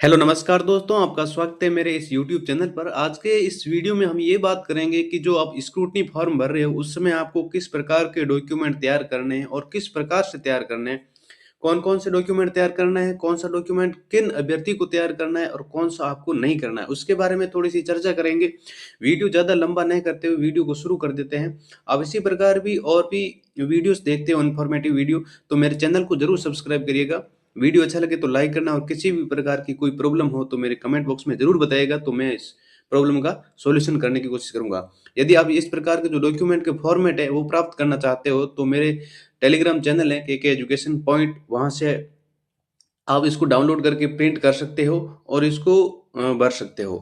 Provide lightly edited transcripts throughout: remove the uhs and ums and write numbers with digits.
Hello नमस्कार दोस्तों, आपका स्वागत है मेरे इस यूट्यूब चैनल पर। आज के इस वीडियो में हम ये बात करेंगे कि जो आप स्क्रूटनी फॉर्म भर रहे हो उस समय आपको किस प्रकार के डॉक्यूमेंट तैयार करने हैं और किस प्रकार से तैयार करने हैं। कौन-कौन से डॉक्यूमेंट तैयार करना है, कौन सा डॉक्यूमेंट किन अभ्यर्थी को तैयार करना है और कौन सा आपको नहीं करना है, उसके बारे में थोड़ी-सी चर्चा करेंगे। वीडियो ज़्यादा लंबा नहीं करते हुए वीडियो को शुरू कर देते हैं। आप इसी प्रकार भी और भी वीडियोज़ देखते हो इन्फॉर्मेटिव वीडियो, तो मेरे चैनल को ज़रूर सब्सक्राइब करिएगा। वीडियो अच्छा लगे तो लाइक करना और किसी भी प्रकार की कोई प्रॉब्लम हो तो मेरे कमेंट बॉक्स में ज़रूर बताइएगा, तो मैं इस प्रॉब्लम का सॉल्यूशन करने की कोशिश करूँगा। यदि आप इस प्रकार के जो डॉक्यूमेंट के फॉर्मेट है वो प्राप्त करना चाहते हो तो मेरे टेलीग्राम चैनल है केके एजुकेशन पॉइंट, वहाँ से आप इसको डाउनलोड करके प्रिंट कर सकते हो और इसको भर सकते हो।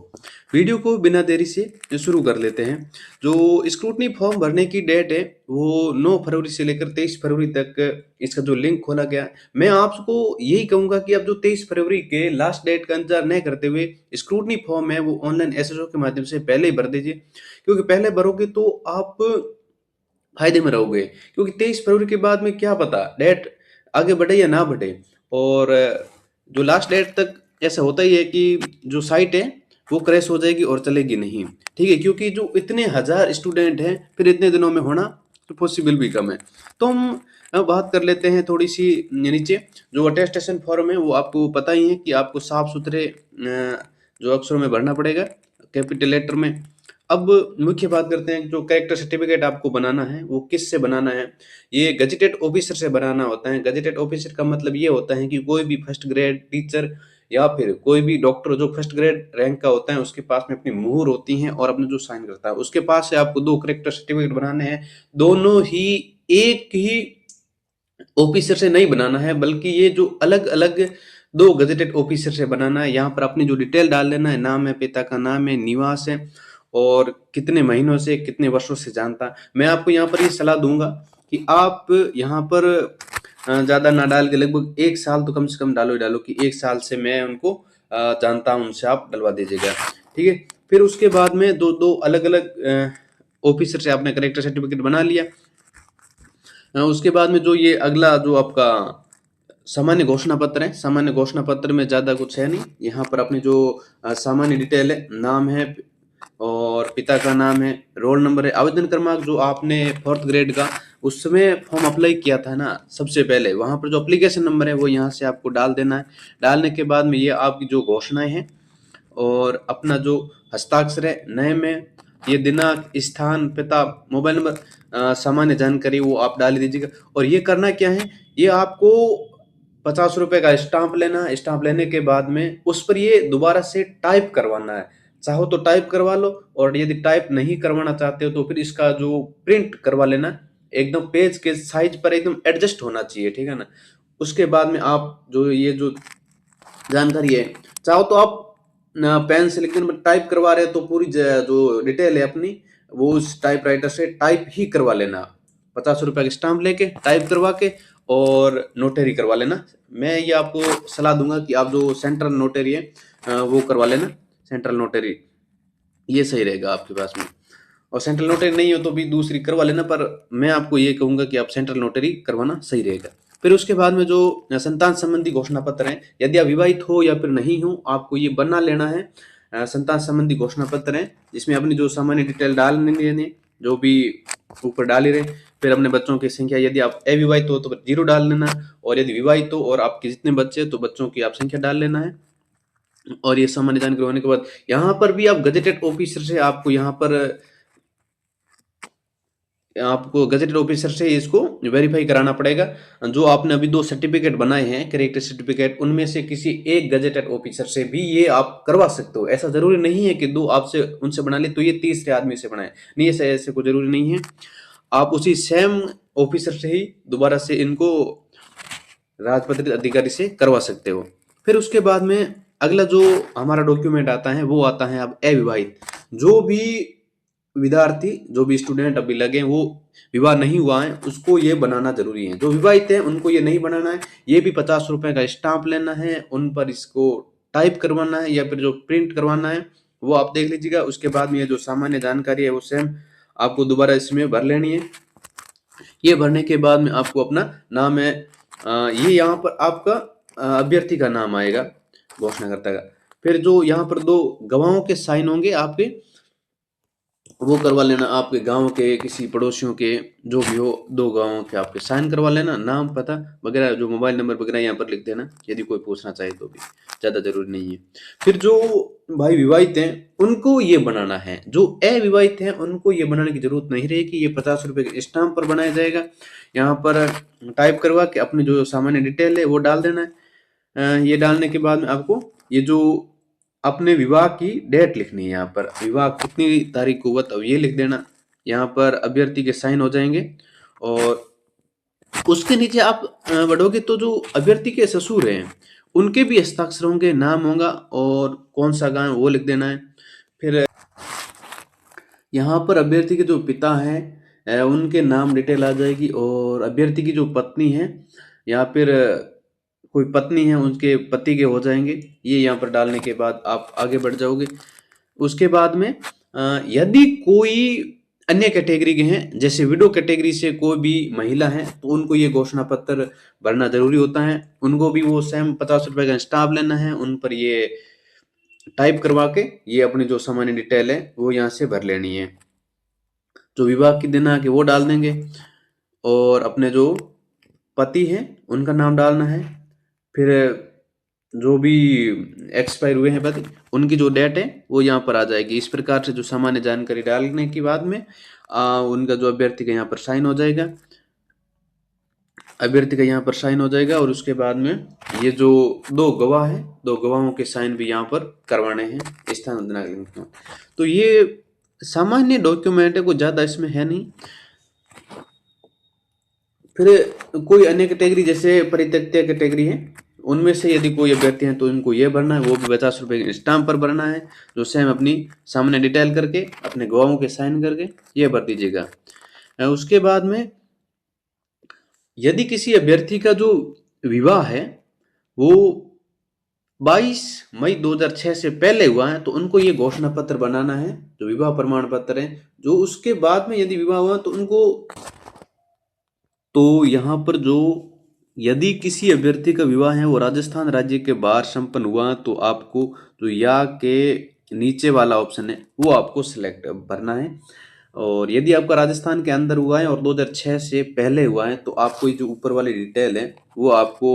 वीडियो को बिना देरी से शुरू कर लेते हैं। जो स्क्रूटनी फॉर्म भरने की डेट है वो 9 फरवरी से लेकर 23 फरवरी तक इसका जो लिंक खोला गया है। मैं आपको यही कहूँगा कि आप जो 23 फरवरी के लास्ट डेट का इंतजार नहीं करते हुए स्क्रूटनी फॉर्म है वो ऑनलाइन एसएसओ के माध्यम से पहले ही भर दीजिए, क्योंकि पहले भरोगे तो आप फ़ायदे में रहोगे। क्योंकि 23 फरवरी के बाद में क्या पता डेट आगे बढ़े या ना बढ़े। और जो लास्ट डेट तक ऐसा होता ही है कि जो साइट है वो क्रैश हो जाएगी और चलेगी नहीं, ठीक है? क्योंकि जो इतने हज़ार स्टूडेंट हैं फिर इतने दिनों में होना तो पॉसिबल भी कम है। तो हम बात कर लेते हैं थोड़ी-सी नीचे। जो अटेस्टेशन फॉर्म है वो आपको पता ही है कि आपको साफ-सुथरे जो अक्षरों में भरना पड़ेगा, कैपिटल लेटर में। अब मुख्य बात करते हैं जो कैरेक्टर सर्टिफिकेट आपको बनाना है वो किससे बनाना है। ये गजेटेड ऑफिसर से बनाना होता है। गजेटेड ऑफिसर का मतलब ये होता है कि कोई भी फर्स्ट ग्रेड टीचर या फिर कोई भी डॉक्टर जो फर्स्ट ग्रेड रैंक का होता है उसके पास में अपनी मुहर होती है और अपने जो साइन करता है उसके पास से आपको 2 कैरेक्टर सर्टिफिकेट बनाने हैं। दोनों ही एक ही ऑफिसर से नहीं बनाना है, बल्कि ये जो अलग-अलग 2 गजेटेड ऑफिसर से बनाना है। यहाँ पर अपनी जो डिटेल डाल देना है, नाम है, पिता का नाम है, निवास है और कितने महीनों से, कितने वर्षों से जानता है। मैं आपको यहाँ पर ये सलाह दूँगा कि आप यहाँ पर ज़्यादा ना डाल के लगभग 1 साल तो कम से कम डालो ही डालो कि 1 साल से मैं उनको जानता हूँ, उनसे आप डलवा दीजिएगा, ठीक है? फिर उसके बाद में 2-2 अलग-अलग ऑफिसर से आपने कैरेक्टर सर्टिफिकेट बना लिया। उसके बाद में जो ये अगला जो आपका सामान्य घोषणा पत्र है, सामान्य घोषणा पत्र में ज़्यादा कुछ है नहीं। यहाँ पर अपनी जो सामान्य डिटेल है, नाम है और पिता का नाम है, रोल नंबर है, आवेदन क्रमांक जो आपने 4th ग्रेड का उस समय फॉर्म अप्लाई किया था ना सबसे पहले, वहाँ पर जो एप्लीकेशन नंबर है वो यहाँ से आपको डाल देना है। डालने के बाद में ये आपकी जो घोषणाएँ हैं और अपना जो हस्ताक्षर है, नेम है, ये दिनांक, स्थान, पिता, मोबाइल नंबर, सामान्य जानकारी वो आप डाल दीजिएगा। और ये करना क्या है, ये आपको ₹50 का स्टाम्प लेना है। स्टाम्प लेने के बाद में उस पर ये दोबारा से टाइप करवाना है। चाहो तो टाइप करवा लो और यदि टाइप नहीं करवाना चाहते हो तो फिर इसका जो प्रिंट करवा लेना। एकदम पेज के साइज़ पर एकदम एडजस्ट होना चाहिए, ठीक है ना? उसके बाद में आप जो ये जो जानकारी है, चाहो तो आप पेन से, लेकिन टाइप करवा रहे हैं तो पूरी जो डिटेल है अपनी वो उस टाइपराइटर से टाइप ही करवा लेना। ₹50 का स्टाम्प लेके टाइप करवा के और नोटरी करवा लेना। मैं ये आपको सलाह दूंगा कि आप जो सेंट्रल नोटरी है वो करवा लेना। सेंट्रल नोटरी ये सही रहेगा आपके पास में। और सेंट्रल नोटरी नहीं हो तो भी दूसरी करवा लेना, पर मैं आपको ये कहूँगा कि आप सेंट्रल नोटरी करवाना सही रहेगा। फिर उसके बाद में जो संतान संबंधी घोषणा पत्र है, यदि आप विवाहित हो या फिर नहीं हो आपको ये बना लेना है। संतान संबंधी घोषणा पत्र है जिसमें अपनी जो सामान्य डिटेल डालनी है, जो भी ऊपर डाल ही रहे। फिर अपने बच्चों की संख्या, यदि आप अविवाहित हो तो 0 डाल लेना, और यदि विवाहित हो और आपके जितने बच्चे हैं तो बच्चों की आप संख्या डाल लेना है। और ये सामान्य जानकारी होने के बाद यहाँ पर भी आप गजेटेड ऑफिसर से आपको गजेटेड ऑफिसर से इसको वेरीफाई कराना पड़ेगा। जो आपने अभी 2 सर्टिफिकेट बनाए हैं कैरेक्टर सर्टिफिकेट, उनमें से किसी एक गजेटेड ऑफिसर से भी ये आप करवा सकते हो। ऐसा जरूरी नहीं है कि 2 आपसे उनसे बना ले तो ये तीसरे आदमी से बनाए, नहीं, ऐसे कोई जरूरी नहीं है। आप उसी सेम ऑफिसर से ही दोबारा से इनको राजपत्रित अधिकारी से करवा सकते हो। फिर उसके बाद में अगला जो हमारा डॉक्यूमेंट आता है वो आता है अब अविवाहित। जो भी विद्यार्थी, जो भी स्टूडेंट अभी लगे वो विवाह नहीं हुआ है उसको ये बनाना जरूरी है। जो विवाहित है उनको ये नहीं बनाना है। ये भी ₹50 का स्टाम्प लेना है, उन पर इसको टाइप करवाना है या फिर जो प्रिंट करवाना है वो आप देख लीजिएगा। उसके बाद में ये जो सामान्य जानकारी है वो सेम आपको दोबारा इसमें भर लेनी है। ये भरने के बाद में आपको अपना नाम है, ये यहाँ पर आपका अभ्यर्थी का नाम आएगा, घोषणाकर्ता का। फिर जो यहाँ पर दो गवाहों के साइन होंगे आपके, वो करवा लेना। आपके गांव के किसी पड़ोसियों के जो भी हो, दो गांवों के आपके साइन करवा लेना। नाम पता वगैरह जो मोबाइल नंबर वगैरह यहाँ पर लिख देना, यदि कोई पूछना चाहे तो भी, ज़्यादा जरूरी नहीं है। फिर जो भाई विवाहित हैं उनको ये बनाना है, जो अविवाहित हैं उनको ये बनाने की जरूरत नहीं रहेगी। ये 50 रुपये के स्टाम्प पर बनाया जाएगा। यहाँ पर टाइप करवा के अपनी जो सामान्य डिटेल है वो डाल देना है। ये डालने के बाद में आपको ये जो अपने विवाह की डेट लिखनी है, यहाँ पर विवाह कितनी तारीख को हुआ तो ये लिख देना। यहाँ पर अभ्यर्थी के साइन हो जाएंगे और उसके नीचे आप बढ़ोगे तो जो अभ्यर्थी के ससुर हैं उनके भी हस्ताक्षर होंगे, नाम होगा और कौन सा गांव है वो लिख देना है। फिर यहाँ पर अभ्यर्थी के जो पिता हैं उनके नाम डिटेल आ जाएगी, और अभ्यर्थी की जो पत्नी है या फिर कोई पत्नी है उनके पति के हो जाएंगे। ये यहाँ पर डालने के बाद आप आगे बढ़ जाओगे। उसके बाद में यदि कोई अन्य कैटेगरी के हैं, जैसे विडो कैटेगरी से कोई भी महिला है, तो उनको ये घोषणा पत्र भरना जरूरी होता है। उनको भी वो सेम 50 रुपए का स्टाम्प लेना है, उन पर ये टाइप करवा के ये अपनी जो सामान्य डिटेल है वो यहाँ से भर लेनी है। जो विवाह की दिन आके वो डाल देंगे, और अपने जो पति हैं उनका नाम डालना है। फिर जो भी एक्सपायर हुए हैं पति, उनकी जो डेट है वो यहाँ पर आ जाएगी। इस प्रकार से जो सामान्य जानकारी डालने के बाद में उनका जो अभ्यर्थी का यहाँ पर साइन हो जाएगा, अभ्यर्थी का यहाँ पर साइन हो जाएगा। और उसके बाद में ये जो दो गवाह है, दो गवाहों के साइन भी यहाँ पर करवाने हैं स्थान दिनांक लिखना। तो ये सामान्य डॉक्यूमेंट है, कोई ज़्यादा इसमें है नहीं। फिर कोई अन्य कैटेगरी जैसे परित्यक्त्य कैटेगरी है, उनमें से यदि कोई अभ्यर्थी हैं तो इनको ये भरना है, वो भी 50 रुपये के स्टाम्प पर भरना है, जो सेम अपनी सामने डिटेल करके अपने गवाहों के साइन करके ये भर दीजिएगा। उसके बाद में यदि किसी अभ्यर्थी का जो विवाह है वो 22 मई 2006 से पहले हुआ है, तो उनको ये घोषणा पत्र बनाना है, जो विवाह प्रमाण पत्र है। जो उसके बाद में यदि विवाह हुआ तो उनको, तो यहाँ पर जो यदि किसी अभ्यर्थी का विवाह है वो राजस्थान राज्य के बाहर संपन्न हुआ, तो आपको जो या के नीचे वाला ऑप्शन है वो आपको सिलेक्ट भरना है। और यदि आपका राजस्थान के अंदर हुआ है और 2006 से पहले हुआ है, तो आपको ये जो ऊपर वाली डिटेल है वो आपको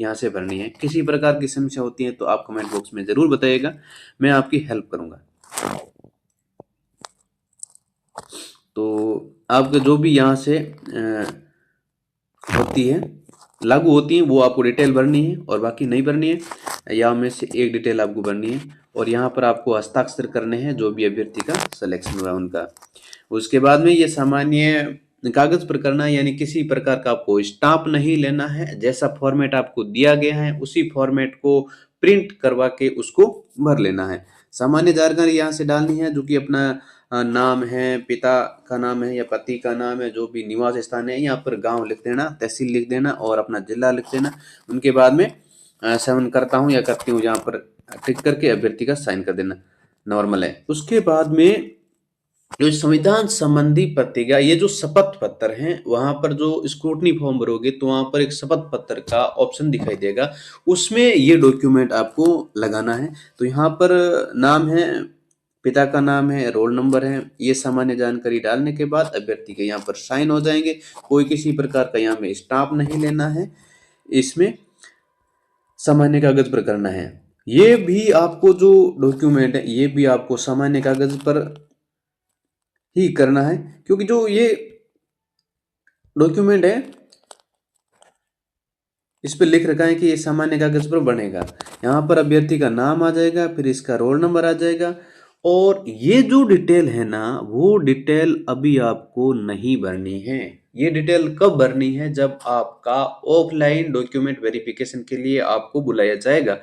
यहाँ से भरनी है। किसी प्रकार की समस्या होती है तो आप कमेंट बॉक्स में ज़रूर बताइएगा, मैं आपकी हेल्प करूँगा। तो आपके जो भी यहाँ से होती है लागू होती है वो आपको डिटेल भरनी है, और बाकी नहीं भरनी है, या में से एक डिटेल आपको भरनी है। और यहाँ पर आपको हस्ताक्षर करने हैं जो भी अभ्यर्थी का सिलेक्शन हुआ उनका। उसके बाद में ये सामान्य कागज पर करना है, यानी किसी प्रकार का आपको स्टाम्प नहीं लेना है। जैसा फॉर्मेट आपको दिया गया है उसी फॉर्मेट को प्रिंट करवा के उसको भर लेना है। सामान्य जानकारी यहाँ से डालनी है, जो कि अपना नाम है, पिता का नाम है या पति का नाम है, जो भी निवास स्थान है यहाँ पर गांव लिख देना, तहसील लिख देना और अपना जिला लिख देना। उनके बाद में सेवन करता हूँ या करती हूँ यहाँ पर टिक करके अभ्यर्थी का साइन कर देना, नॉर्मल है। उसके बाद में जो संविधान संबंधी प्रतिज्ञा, ये जो शपथ पत्र हैं, वहां पर जो स्क्रूटनी फॉर्म भरोगे तो वहां पर एक शपथ पत्र का ऑप्शन दिखाई देगा, उसमें ये डॉक्यूमेंट आपको लगाना है। तो यहाँ पर नाम है, पिता का नाम है, रोल नंबर है, ये सामान्य जानकारी डालने के बाद अभ्यर्थी के यहाँ पर साइन हो जाएंगे। कोई किसी प्रकार का यहाँ में स्टाम्प नहीं लेना है, इसमें सामान्य कागज पर करना है। ये भी आपको जो डॉक्यूमेंट है ये भी आपको सामान्य कागज पर ही करना है, क्योंकि जो ये डॉक्यूमेंट है इस पे लिख रखा है कि ये सामान्य कागज पर बनेगा। यहाँ पर अभ्यर्थी का नाम आ जाएगा, फिर इसका रोल नंबर आ जाएगा, और ये जो डिटेल है ना वो डिटेल अभी आपको नहीं भरनी है। ये डिटेल कब भरनी है? जब आपका ऑफलाइन डॉक्यूमेंट वेरिफिकेशन के लिए आपको बुलाया जाएगा,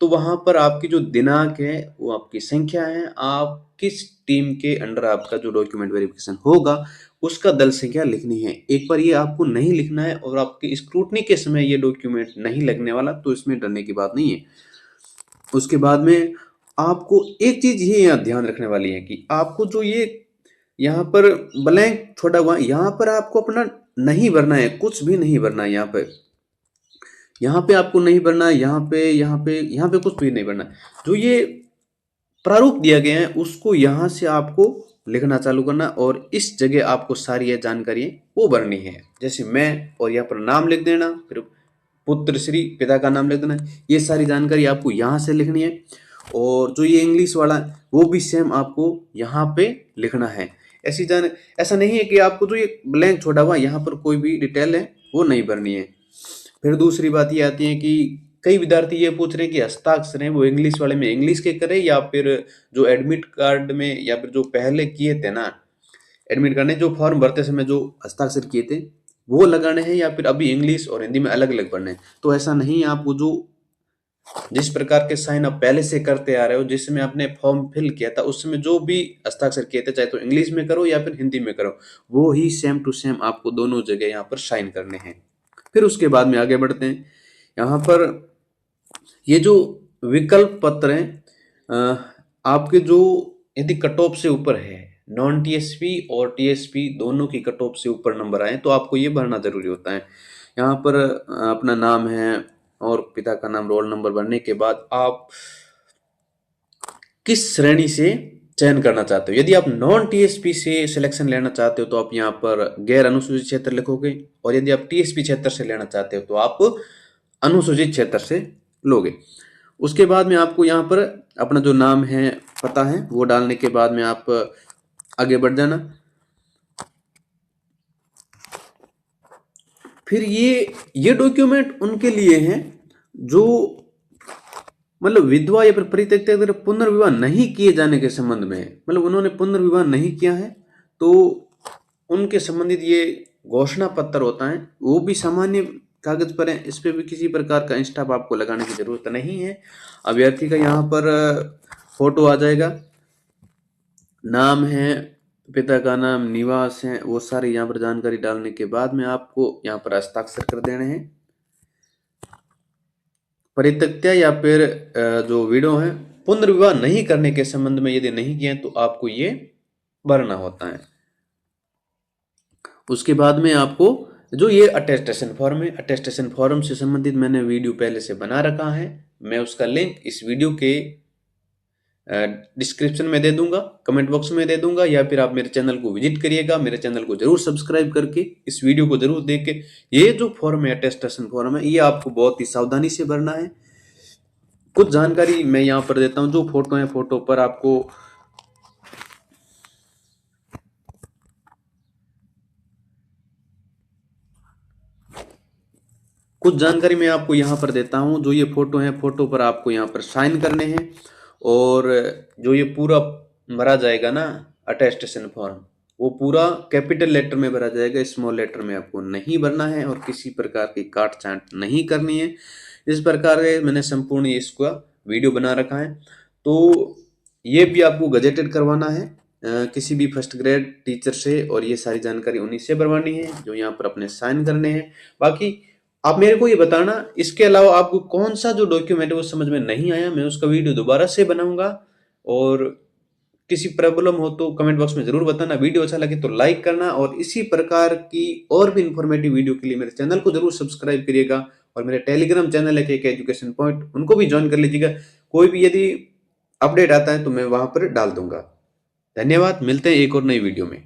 तो वहां पर आपकी जो दिनांक है वो आपकी संख्या है, आप किस टीम के अंडर आपका जो डॉक्यूमेंट वेरिफिकेशन होगा उसका दल संख्या लिखनी है। एक बार ये आपको नहीं लिखना है और आपकी स्क्रूटनी के समय ये डॉक्यूमेंट नहीं लगने वाला, तो इसमें डरने की बात नहीं है। उसके बाद में आपको एक चीज ये यहाँ ध्यान रखने वाली है कि आपको जो ये यहाँ पर ब्लैंक छोड़ा हुआ, यहाँ पर आपको अपना नहीं भरना है, कुछ भी नहीं भरना है। यहाँ पर यहाँ पे आपको नहीं भरना है, यहाँ पे कुछ भी नहीं भरना है। जो ये प्रारूप दिया गया है उसको यहाँ से आपको लिखना चालू करना, और इस जगह आपको सारी ये जानकारी वो भरनी है। जैसे मैं, और यहाँ पर नाम लिख देना, फिर पुत्र श्री, पिता का नाम लिख देना। ये सारी जानकारी आपको यहाँ से लिखनी है। और जो ये इंग्लिश वाला है, वो भी सेम आपको यहाँ पे लिखना है। ऐसी जान ऐसा नहीं है कि आपको जो ये ब्लैंक छोड़ा हुआ यहाँ पर कोई भी डिटेल है वो नहीं भरनी है। फिर दूसरी बात ये आती है कि कई विद्यार्थी ये पूछ रहे हैं कि हस्ताक्षर हैं वो इंग्लिश वाले में इंग्लिश के करें, या फिर जो एडमिट कार्ड में, या फिर जो पहले किए थे ना एडमिट कार्ड ने जो फॉर्म भरते समय जो हस्ताक्षर किए थे वो लगाने हैं, या फिर अभी इंग्लिश और हिंदी में अलग अलग भरने हैं। तो ऐसा नहीं है, आपको जो जिस प्रकार के साइन आप पहले से करते आ रहे हो, जिसमें आपने फॉर्म फिल किया था उसमें जो भी हस्ताक्षर किए थे, चाहे तो इंग्लिश में करो या फिर हिंदी में करो, वो ही सेम टू सेम आपको दोनों जगह यहाँ पर साइन करने हैं। फिर उसके बाद में आगे बढ़ते हैं। यहाँ पर ये जो विकल्प पत्र हैं, आपके जो यदि कट ऑफ से ऊपर है, नॉन टीएसपी और टीएसपी दोनों की कट ऑफ से ऊपर नंबर आए तो आपको ये भरना जरूरी होता है। यहाँ पर अपना नाम है और पिता का नाम, रोल नंबर भरने के बाद आप किस श्रेणी से चयन करना चाहते हो। यदि आप नॉन टीएसपी से सिलेक्शन लेना चाहते हो तो आप यहाँ पर गैर अनुसूचित क्षेत्र लिखोगे, और यदि आप टीएसपी क्षेत्र से लेना चाहते हो तो आप अनुसूचित क्षेत्र से लोगे। उसके बाद में आपको यहाँ पर अपना जो नाम है, पता है, वो डालने के बाद में आप आगे बढ़ जाना। फिर ये डॉक्यूमेंट उनके लिए हैं जो मतलब विधवा या फिर परित्यक्ता अगर पुनर्विवाह नहीं किए जाने के संबंध में, मतलब उन्होंने पुनर्विवाह नहीं किया है तो उनके संबंधित ये घोषणा पत्र होता है, वो भी सामान्य कागज पर है। इस पे भी किसी प्रकार का इंस्टाप आपको लगाने की जरूरत नहीं है। अभ्यर्थी का यहाँ पर फोटो आ जाएगा, नाम है, पिता का नाम, निवास है, वो सारी यहाँ पर जानकारी डालने के बाद में आपको यहाँ पर हस्ताक्षर कर देने हैं। परित्यक्ता या फिर जो विडो है, पुनर्विवाह नहीं करने के संबंध में यदि नहीं किया तो आपको ये भरना होता है। उसके बाद में आपको जो ये अटेस्टेशन फॉर्म है, अटेस्टेशन फॉर्म से संबंधित मैंने वीडियो पहले से बना रखा है, मैं उसका लिंक इस वीडियो के डिस्क्रिप्शन में दे दूंगा, कमेंट बॉक्स में दे दूंगा, या फिर आप मेरे चैनल को विजिट करिएगा। मेरे चैनल को जरूर सब्सक्राइब करके इस वीडियो को जरूर देख के, ये जो फॉर्म है अटेस्टेशन फॉर्म है, ये आपको बहुत ही सावधानी से भरना है। कुछ जानकारी मैं यहाँ पर देता हूँ। जो फोटो है, फोटो पर आपको कुछ जानकारी मैं आपको यहाँ पर देता हूँ। जो ये फोटो है, फोटो पर आपको यहाँ पर साइन करने हैं, और जो ये पूरा भरा जाएगा ना अटेस्टेशन फॉर्म, वो पूरा कैपिटल लेटर में भरा जाएगा, स्मॉल लेटर में आपको नहीं भरना है, और किसी प्रकार की काट छांट नहीं करनी है। इस प्रकार के मैंने संपूर्ण इसका वीडियो बना रखा है। तो ये भी आपको गजेटेड करवाना है किसी भी फर्स्ट ग्रेड टीचर से, और ये सारी जानकारी उन्हीं से भरवानी है जो यहाँ पर अपने साइन करने हैं। बाकी आप मेरे को ये बताना, इसके अलावा आपको कौन सा जो डॉक्यूमेंट है वो समझ में नहीं आया, मैं उसका वीडियो दोबारा से बनाऊंगा। और किसी प्रॉब्लम हो तो कमेंट बॉक्स में जरूर बताना। वीडियो अच्छा लगे तो लाइक करना, और इसी प्रकार की और भी इंफॉर्मेटिव वीडियो के लिए मेरे चैनल को जरूर सब्सक्राइब करिएगा। और मेरे टेलीग्राम चैनल है एक एजुकेशन पॉइंट, उनको भी ज्वाइन कर लीजिएगा। कोई भी यदि अपडेट आता है तो मैं वहां पर डाल दूंगा। धन्यवाद, मिलते हैं एक और नई वीडियो में।